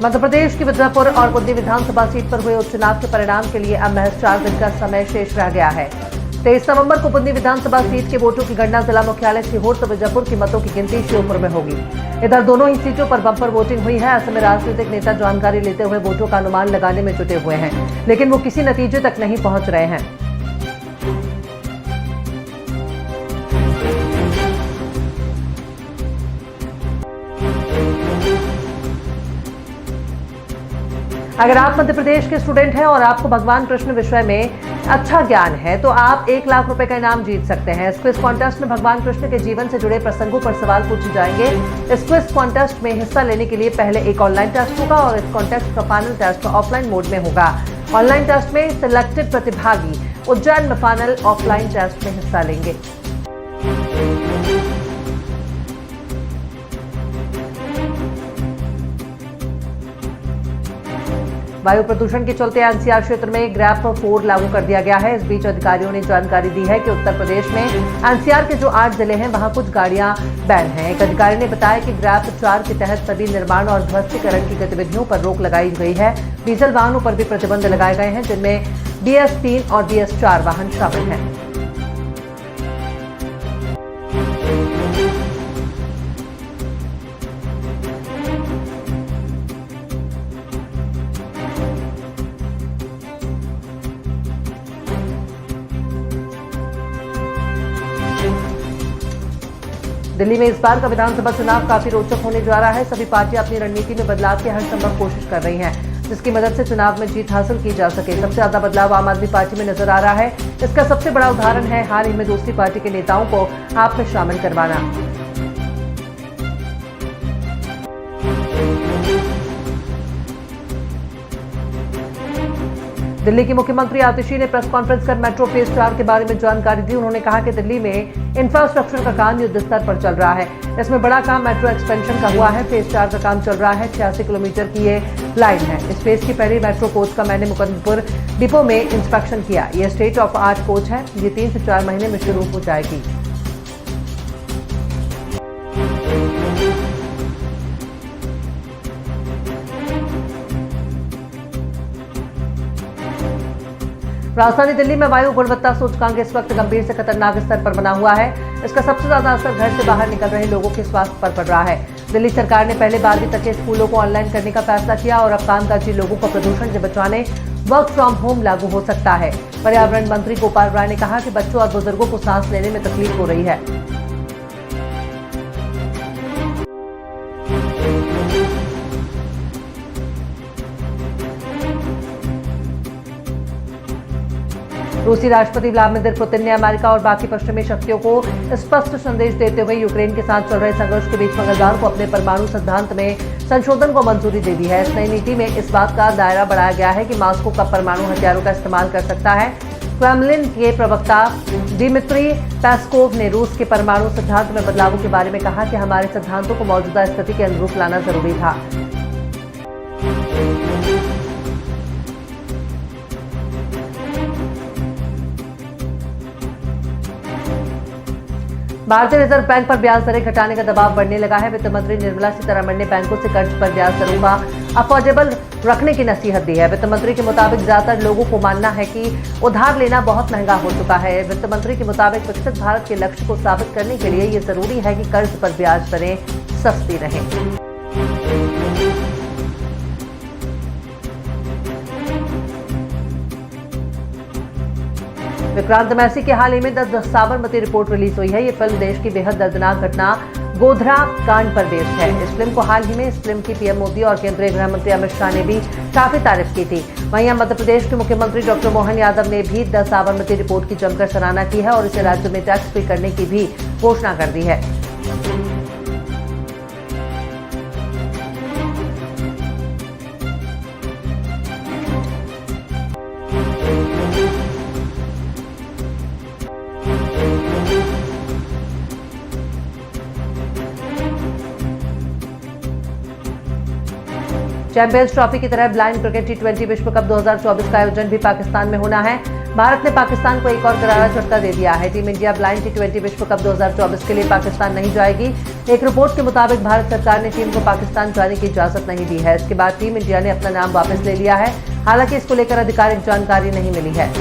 मध्य प्रदेश की मिर्जापुर और बुंदी विधानसभा सीट पर हुए उपचुनाव के परिणाम के लिए अब महज 4 दिन का समय शेष रह गया है। 23 नवंबर को बुंदी विधानसभा सीट के वोटों की गणना जिला मुख्यालय सीहोर तो मिर्जापुर की मतों की गिनती श्योपुर में होगी। इधर दोनों ही सीटों पर बम्पर वोटिंग हुई है। ऐसे में राजनीतिक नेता जानकारी लेते हुए वोटों का अनुमान लगाने में जुटे हुए हैं, लेकिन वो किसी नतीजे तक नहीं पहुंच रहे हैं। अगर आप मध्य प्रदेश के स्टूडेंट हैं और आपको भगवान कृष्ण विषय में अच्छा ज्ञान है तो आप 1 लाख रुपए का इनाम जीत सकते हैं। इस क्विज कॉन्टेस्ट में भगवान कृष्ण के जीवन से जुड़े प्रसंगों पर सवाल पूछे जाएंगे। इस क्विज कॉन्टेस्ट में हिस्सा लेने के लिए पहले एक ऑनलाइन टेस्ट होगा और इस कॉन्टेस्ट का फाइनल टेस्ट ऑफलाइन मोड में होगा। ऑनलाइन टेस्ट में सिलेक्टेड प्रतिभागी उज्जैन में फाइनल ऑफलाइन टेस्ट में हिस्सा लेंगे। वायु प्रदूषण के चलते एनसीआर क्षेत्र में ग्रैप 4 लागू कर दिया गया है। इस बीच अधिकारियों ने जानकारी दी है कि उत्तर प्रदेश में एनसीआर के जो 8 जिले हैं वहां कुछ गाड़ियां बैन हैं। एक अधिकारी ने बताया कि ग्रैप 4 के तहत सभी निर्माण और ध्वस्तीकरण की गतिविधियों पर रोक लगाई गई है। डीजल वाहनों पर भी प्रतिबंध लगाए गए हैं, जिनमें BS3 और BS4 वाहन शामिल हैं। दिल्ली में इस बार का विधानसभा चुनाव काफी रोचक होने जा रहा है। सभी पार्टियां अपनी रणनीति में बदलाव की हर संभव कोशिश कर रही हैं, जिसकी मदद से चुनाव में जीत हासिल की जा सके। सबसे ज्यादा बदलाव आम आदमी पार्टी में नजर आ रहा है। इसका सबसे बड़ा उदाहरण है हाल ही में दूसरी पार्टी के नेताओं को आप में शामिल करवाना। दिल्ली की मुख्यमंत्री आतिशी ने प्रेस कॉन्फ्रेंस कर मेट्रो फेज 4 के बारे में जानकारी दी। उन्होंने कहा कि दिल्ली में इंफ्रास्ट्रक्चर का काम युद्ध स्तर पर चल रहा है। इसमें बड़ा काम मेट्रो एक्सपेंशन का हुआ है। फेज 4 का काम चल रहा है। 86 किलोमीटर की ये लाइन है। इस फेज की पहली मेट्रो कोच का मैंने मुकंदपुर डिपो में इंस्पेक्शन किया। ये स्टेट ऑफ आर्ट कोच है। ये 3 से 4 महीने में शुरू हो जाएगी। राजधानी दिल्ली में वायु गुणवत्ता सूचकांक इस वक्त गंभीर से खतरनाक स्तर पर बना हुआ है। इसका सबसे ज्यादा असर घर से बाहर निकल रहे लोगों के स्वास्थ्य पर पड़ रहा है। दिल्ली सरकार ने पहले 12वीं तक के स्कूलों को ऑनलाइन करने का फैसला किया और अब कामकाजी लोगों को प्रदूषण से बचाने वर्क फ्रॉम होम लागू हो सकता है। पर्यावरण मंत्री गोपाल राय ने कहा कि बच्चों और बुजुर्गों को सांस लेने में तकलीफ हो रही है। रूसी राष्ट्रपति व्लादिमीर पुतिन ने अमेरिका और बाकी पश्चिमी शक्तियों को स्पष्ट संदेश देते हुए यूक्रेन के साथ चल रहे संघर्ष के बीच मंगलवार को अपने परमाणु सिद्धांत में संशोधन को मंजूरी दे दी है। इस नई नीति में इस बात का दायरा बढ़ाया गया है कि मॉस्को कब परमाणु हथियारों का इस्तेमाल कर सकता है। क्रेमलिन के प्रवक्ता दिमित्री पेस्कोव ने रूस के परमाणु सिद्धांत में बदलावों के बारे में कहा कि हमारे सिद्धांतों को मौजूदा स्थिति के अनुरूप लाना जरूरी था। भारतीय रिजर्व बैंक पर ब्याज दरें घटाने का दबाव बढ़ने लगा है। वित्त मंत्री निर्मला सीतारमण ने बैंकों से कर्ज पर ब्याज दरों का अफोर्डेबल रखने की नसीहत दी है। वित्त मंत्री के मुताबिक ज्यादातर लोगों को मानना है कि उधार लेना बहुत महंगा हो चुका है। वित्त मंत्री के मुताबिक विकसित भारत के लक्ष्य को साबित करने के लिए ये जरूरी है कि कर्ज पर ब्याज दरें सस्ती रहें। विक्रांत मैसी के हाल ही में द साबरमती रिपोर्ट रिलीज हुई है। ये फिल्म देश की बेहद दर्दनाक घटना गोधरा कांड पर बेस्ड है। इस फिल्म को हाल ही में इस फिल्म की पीएम मोदी और केंद्रीय गृह मंत्री अमित शाह ने भी काफी तारीफ की थी। वहीं मध्य प्रदेश के मुख्यमंत्री डॉक्टर मोहन यादव ने भी द साबरमती रिपोर्ट की जमकर सराहना की है और इसे राज्य में टैक्स फ्री करने की भी घोषणा कर दी है। चैंपियंस ट्रॉफी की तरह ब्लाइंड क्रिकेट T20 विश्व कप 2024 का आयोजन भी पाकिस्तान में होना है। भारत ने पाकिस्तान को एक और करारा झटका दे दिया है। टीम इंडिया ब्लाइंड T20 विश्व कप 2024 के लिए पाकिस्तान नहीं जाएगी। एक रिपोर्ट के मुताबिक भारत सरकार ने टीम को पाकिस्तान जाने की इजाजत नहीं दी है। इसके बाद टीम इंडिया ने अपना नाम वापस ले लिया है। हालांकि इसको लेकर आधिकारिक जानकारी नहीं मिली है।